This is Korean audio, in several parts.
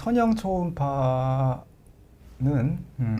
선형 초음파는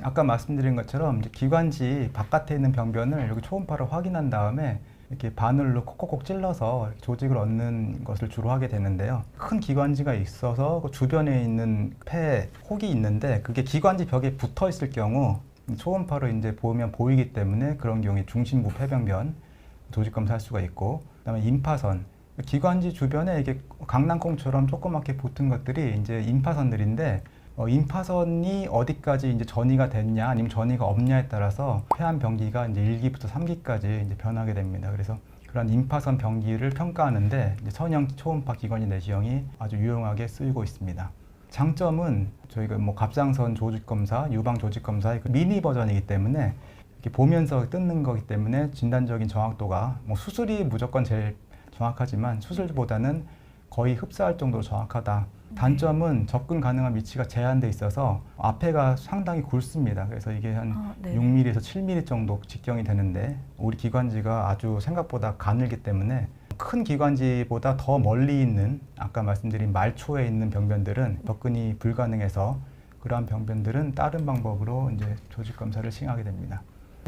아까 말씀드린 것처럼 이제 기관지 바깥에 있는 병변을 여기 초음파로 확인한 다음에 이렇게 바늘로 콕콕콕 찔러서 조직을 얻는 것을 주로 하게 되는데요. 큰 기관지가 있어서 그 주변에 있는 폐 혹이 있는데 그게 기관지 벽에 붙어 있을 경우 초음파로 이제 보면 보이기 때문에 그런 경우에 중심부 폐병변 조직 검사할 수가 있고, 그다음에 임파선, 기관지 주변에 이게 강낭콩처럼 조그맣게 붙은 것들이 이제 임파선들인데 임파선이 어디까지 이제 전이가 됐냐 아니면 전이가 없냐에 따라서 폐암 병기가 이제 1기부터 3기까지 이제 변하게 됩니다. 그래서 그런 임파선 병기를 평가하는데 이제 선형 초음파 기관지 내시경이 아주 유용하게 쓰이고 있습니다. 장점은 저희가 뭐 갑상선 조직 검사, 유방 조직 검사의 그 미니 버전이기 때문에 이렇게 보면서 뜯는 거기 때문에 진단적인 정확도가 뭐 수술이 무조건 제일 정확하지만 수술보다는 거의 흡사할 정도로 정확하다. 단점은 접근 가능한 위치가 제한돼 있어서 앞에가 상당히 굵습니다. 그래서 이게 한 6mm에서 7mm 정도 직경이 되는데 우리 기관지가 아주 생각보다 가늘기 때문에 큰 기관지보다 더 멀리 있는 아까 말씀드린 말초에 있는 병변들은 접근이 불가능해서 그러한 병변들은 다른 방법으로 이제 조직 검사를 시행하게 됩니다.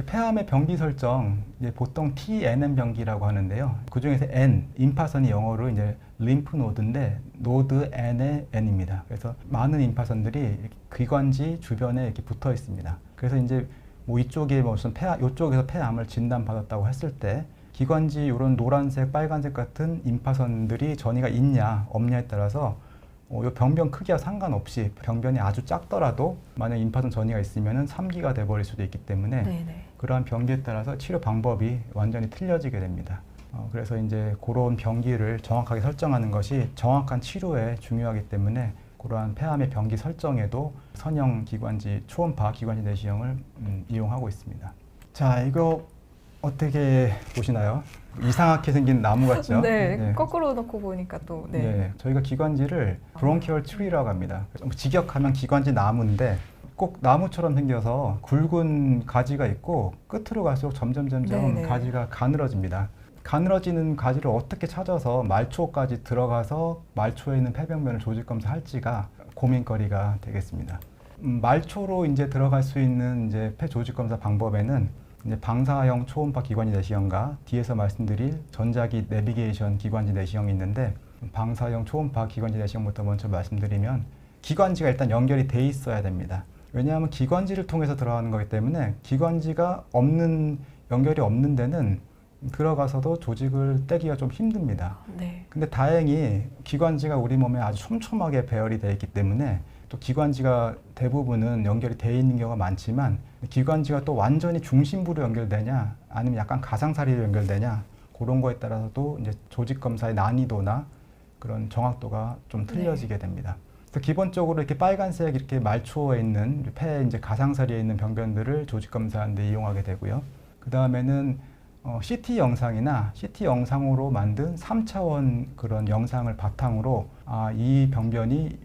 폐암의 병기 설정, 이제 보통 TNM 병기라고 하는데요. 그 중에서 N, 임파선이 영어로 이제 림프 노드인데 노드 N의 N입니다. 그래서 많은 임파선들이 기관지 주변에 이렇게 붙어 있습니다. 그래서 이제 뭐 이쪽에 무슨 이쪽에서 폐암을 진단받았다고 했을 때 기관지 이런 노란색, 빨간색 같은 임파선들이 전이가 있냐 없냐에 따라서 이 병변 크기와 상관없이 병변이 아주 작더라도 만약 임파선 전이가 있으면 3기가 돼버릴 수도 있기 때문에 네네. 그러한 병기에 따라서 치료 방법이 완전히 틀려지게 됩니다. 그래서 이제 그런 병기를 정확하게 설정하는 것이 정확한 치료에 중요하기 때문에 그러한 폐암의 병기 설정에도 선형 기관지 초음파 기관지 내시경을 이용하고 있습니다. 자, 이거 어떻게 보시나요? 이상하게 생긴 나무 같죠? 네, 네. 거꾸로 놓고 보니까 또 네, 저희가 기관지를 브론키얼 트리라고 합니다. 직역하면 기관지 나무인데 꼭 나무처럼 생겨서 굵은 가지가 있고 끝으로 갈수록 점점 네네. 가지가 가늘어집니다. 가늘어지는 가지를 어떻게 찾아서 말초까지 들어가서 말초에 있는 폐병변을 조직 검사할지가 고민거리가 되겠습니다. 말초로 이제 들어갈 수 있는 이제 폐 조직 검사 방법에는 이제 방사형 초음파 기관지 내시경과 뒤에서 말씀드릴 전자기 내비게이션 기관지 내시경이 있는데 방사형 초음파 기관지 내시경부터 먼저 말씀드리면 기관지가 일단 연결이 돼 있어야 됩니다. 왜냐하면 기관지를 통해서 들어가는 거기 때문에 기관지가 연결이 없는 데는 들어가서도 조직을 떼기가 좀 힘듭니다. 네. 근데 다행히 기관지가 우리 몸에 아주 촘촘하게 배열이 되어 있기 때문에 또 기관지가 대부분은 연결이 되어 있는 경우가 많지만 기관지가 또 완전히 중심부로 연결되냐 아니면 약간 가상사리로 연결되냐 그런 거에 따라서도 이제 조직 검사의 난이도나 그런 정확도가 좀 틀려지게 됩니다. 그래서 기본적으로 이렇게 빨간색 이렇게 말초에 있는 폐 이제 가상사리에 있는 병변들을 조직 검사하는 데 이용하게 되고요. 그 다음에는 CT 영상이나 CT 영상으로 만든 3차원 그런 영상을 바탕으로 이 병변이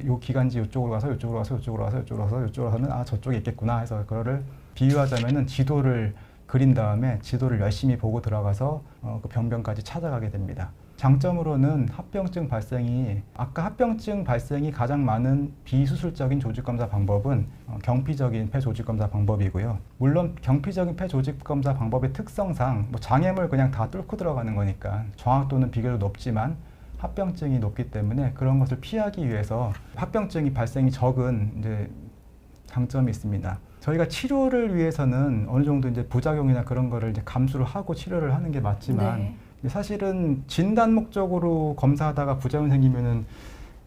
요 기관지 이쪽으로 가서 이쪽으로 가서 이쪽으로 가서 이쪽으로 가서 이쪽으로 가서는 저쪽에 있겠구나 해서 그거를 비유하자면은 지도를 그린 다음에 지도를 열심히 보고 들어가서 그 병변까지 찾아가게 됩니다. 장점으로는 합병증 발생이 아까 합병증 발생이 가장 많은 비수술적인 조직검사 방법은 경피적인 폐조직검사 방법이고요. 물론 경피적인 폐조직검사 방법의 특성상 뭐 장애물 그냥 다 뚫고 들어가는 거니까 정확도는 비교적 높지만 합병증이 높기 때문에 그런 것을 피하기 위해서 합병증이 발생이 적은 이제 장점이 있습니다. 저희가 치료를 위해서는 어느 정도 이제 부작용이나 그런 거를 이제 감수를 하고 치료를 하는 게 맞지만 사실은 진단 목적으로 검사하다가 부작용 생기면은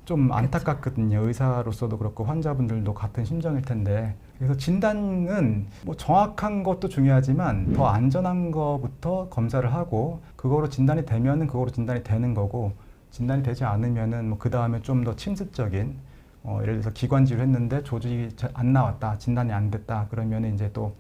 좀 안타깝거든요. 의사로서도 그렇고 환자분들도 같은 심정일 텐데. 그래서 진단은 뭐 정확한 것도 중요하지만 더 안전한 거부터 검사를 하고 그거로 진단이 되면은 그거로 진단이 되는 거고 진단이 되지 않으면은 뭐 그 다음에 좀 더 침습적인 예를 들어서 기관지를 했는데 조직이 안 나왔다, 진단이 안 됐다 그러면은 이제 또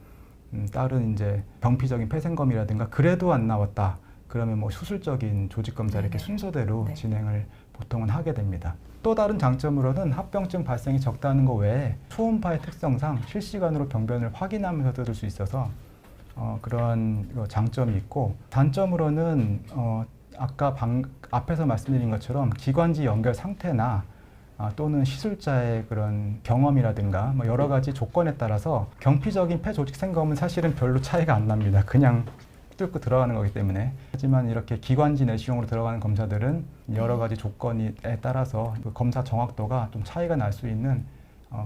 다른 이제 병피적인 폐생검이라든가 그래도 안 나왔다. 그러면 뭐 수술적인 조직 검사 이렇게 순서대로 진행을 보통은 하게 됩니다. 또 다른 장점으로는 합병증 발생이 적다는 거 외에 초음파의 특성상 실시간으로 병변을 확인하면서 뜯을 수 있어서 그러한 장점이 있고 단점으로는 아까 앞에서 말씀드린 것처럼 기관지 연결 상태나 또는 시술자의 그런 경험이라든가 뭐 여러 가지 조건에 따라서 경피적인 폐 조직 생검은 사실은 별로 차이가 안 납니다. 그냥 뚫고 들어가는 거기 때문에. 하지만 이렇게 기관지 내시경으로 들어가는 검사들은 여러 가지 조건에 따라서 그 검사 정확도가 좀 차이가 날 수 있는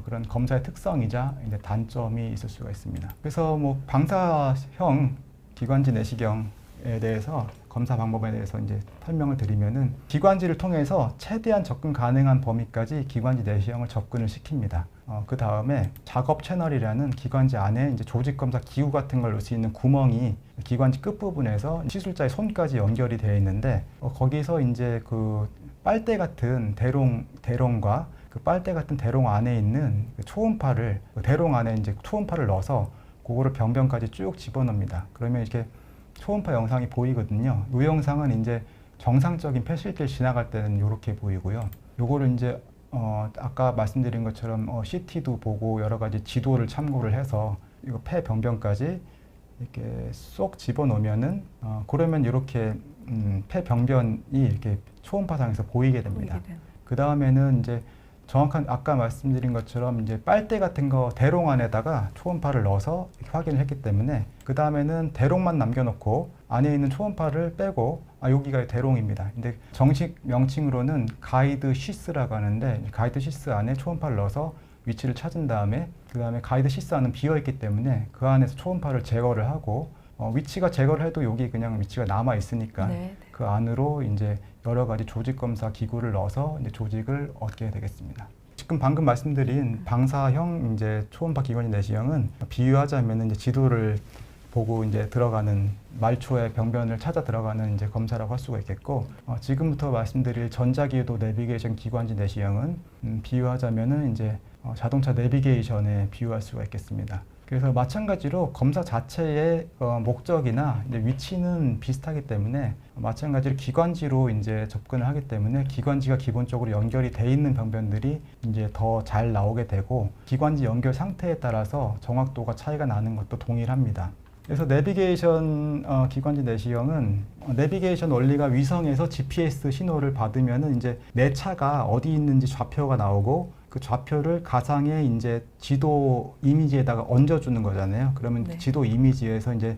그런 검사의 특성이자 이제 단점이 있을 수가 있습니다. 그래서 뭐 방사형 기관지 내시경에 대해서 검사 방법에 대해서 이제 설명을 드리면은 기관지를 통해서 최대한 접근 가능한 범위까지 기관지 내시경을 접근을 시킵니다. 그 다음에 작업 채널이라는 기관지 안에 이제 조직 검사 기구 같은 걸 넣을 수 있는 구멍이 기관지 끝 부분에서 시술자의 손까지 연결이 되어 있는데 거기서 이제 그 빨대 같은 대롱과 그 빨대 같은 대롱 안에 있는 그 초음파를 대롱 안에 이제 초음파를 넣어서 그거를 병변까지 쭉 집어넣습니다. 그러면 이렇게 초음파 영상이 보이거든요. 이 영상은 이제 정상적인 폐실길 지나갈 때는 이렇게 보이고요. 요거를 이제 아까 말씀드린 것처럼 CT도 보고 여러 가지 지도를 참고를 해서 이거 폐 병변까지 이렇게 쏙 집어넣으면은 그러면 이렇게 폐 병변이 이렇게 초음파상에서 보이게 됩니다. 그 다음에는 이제 정확한 아까 말씀드린 것처럼 이제 빨대 같은 거 대롱 안에다가 초음파를 넣어서 확인을 했기 때문에 그 다음에는 대롱만 남겨놓고 안에 있는 초음파를 빼고 여기가 대롱입니다. 근데 정식 명칭으로는 가이드 시스라고 하는데 가이드 시스 안에 초음파를 넣어서 위치를 찾은 다음에 그 다음에 가이드 시스 안은 비어있기 때문에 그 안에서 초음파를 제거를 하고 위치가 제거를 해도 여기 그냥 위치가 남아 있으니까 그 안으로 이제 여러 가지 조직 검사 기구를 넣어서 이제 조직을 얻게 되겠습니다. 지금 방금 말씀드린 방사형 이제 초음파 기관지 내시경은 비유하자면 이제 지도를 보고 이제 들어가는 말초의 병변을 찾아 들어가는 이제 검사라고 할 수가 있겠고 지금부터 말씀드릴 전자기도 내비게이션 기관지 내시경은 비유하자면은 이제 자동차 내비게이션에 비유할 수가 있겠습니다. 그래서 마찬가지로 검사 자체의 목적이나 이제 위치는 비슷하기 때문에 마찬가지로 기관지로 이제 접근을 하기 때문에 기관지가 기본적으로 연결이 돼 있는 병변들이 이제 더 잘 나오게 되고 기관지 연결 상태에 따라서 정확도가 차이가 나는 것도 동일합니다. 그래서 내비게이션 기관지 내시경은 내비게이션 원리가 위성에서 GPS 신호를 받으면은 이제 내 차가 어디 있는지 좌표가 나오고 그 좌표를 가상의 이제 지도 이미지에다가 얹어주는 거잖아요. 그러면 지도 이미지에서 이제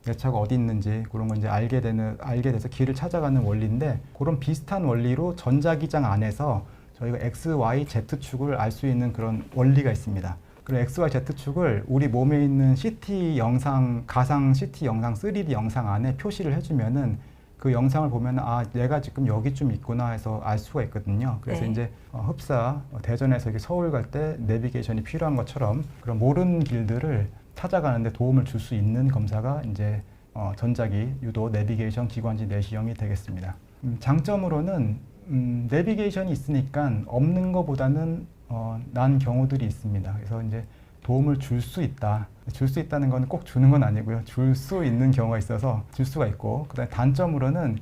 내 차가 어디 있는지 그런 걸 이제 알게 돼서 길을 찾아가는 원리인데 그런 비슷한 원리로 전자기장 안에서 저희가 X, Y, Z축을 알 수 있는 그런 원리가 있습니다. 그리고 X, Y, Z축을 우리 몸에 있는 CT 영상, 가상 CT 영상, 3D 영상 안에 표시를 해주면은 그 영상을 보면 내가 지금 여기쯤 있구나 해서 알 수가 있거든요. 그래서 이제 흡사 대전에서 이렇게 서울 갈 때 내비게이션이 필요한 것처럼 그런 모르는 길들을 찾아가는데 도움을 줄 수 있는 검사가 이제 전자기 유도 내비게이션 기관지 내시경이 되겠습니다. 장점으로는 내비게이션이 있으니까 없는 것보다는 난 경우들이 있습니다. 그래서 이제 도움을 줄 수 있다. 줄 수 있다는 건 꼭 주는 건 아니고요. 줄 수 있는 경우가 있어서 줄 수가 있고 그다음에 단점으로는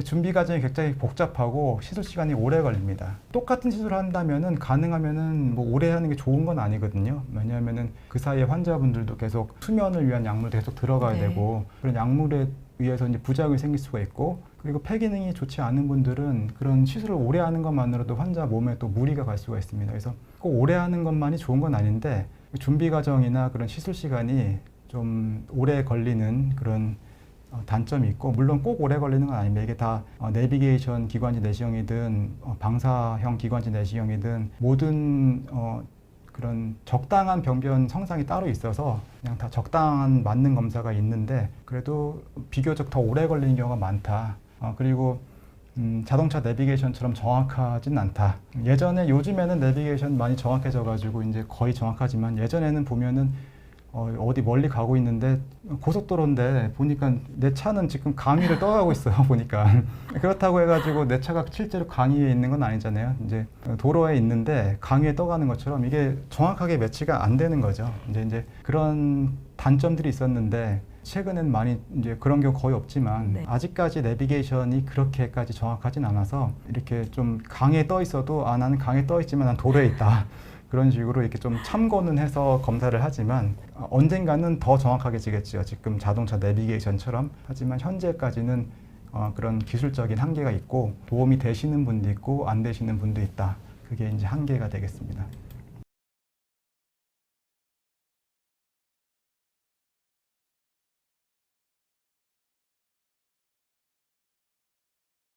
준비 과정이 굉장히 복잡하고 시술 시간이 오래 걸립니다. 똑같은 시술을 한다면은 가능하면은 뭐 오래 하는 게 좋은 건 아니거든요. 왜냐하면은 그 사이에 환자분들도 계속 수면을 위한 약물도 계속 들어가야 되고 그런 약물에 의해서 이제 부작용이 생길 수가 있고 그리고 폐 기능이 좋지 않은 분들은 그런 시술을 오래 하는 것만으로도 환자 몸에 또 무리가 갈 수가 있습니다. 그래서 꼭 오래 하는 것만이 좋은 건 아닌데 준비 과정이나 그런 시술 시간이 좀 오래 걸리는 그런 단점이 있고 물론 꼭 오래 걸리는 건 아닙니다. 이게 다 내비게이션 기관지 내시경이든 방사형 기관지 내시경이든 모든 그런 적당한 병변 성상이 따로 있어서 그냥 다 적당한 맞는 검사가 있는데 그래도 비교적 더 오래 걸리는 경우가 많다. 그리고 자동차 내비게이션처럼 정확하진 않다. 요즘에는 내비게이션 많이 정확해져 가지고 이제 거의 정확하지만 예전에는 보면은 어디 멀리 가고 있는데 고속도로인데 보니까 내 차는 지금 강위를 떠가고 있어요. 보니까 그렇다고 해가지고 내 차가 실제로 강위에 있는 건 아니잖아요. 이제 도로에 있는데 강위에 떠가는 것처럼 이게 정확하게 매치가 안 되는 거죠. 이제 그런 단점들이 있었는데 최근엔 많이 이제 그런 경우 거의 없지만 아직까지 내비게이션이 그렇게까지 정확하진 않아서 이렇게 좀 강에 떠 있어도 나는 강에 떠 있지만 난 도로에 있다. 그런 식으로 이렇게 좀 참고는 해서 검사를 하지만 언젠가는 더 정확하게지겠죠. 지금 자동차 내비게이션처럼. 하지만 현재까지는 그런 기술적인 한계가 있고 도움이 되시는 분도 있고 안 되시는 분도 있다. 그게 이제 한계가 되겠습니다.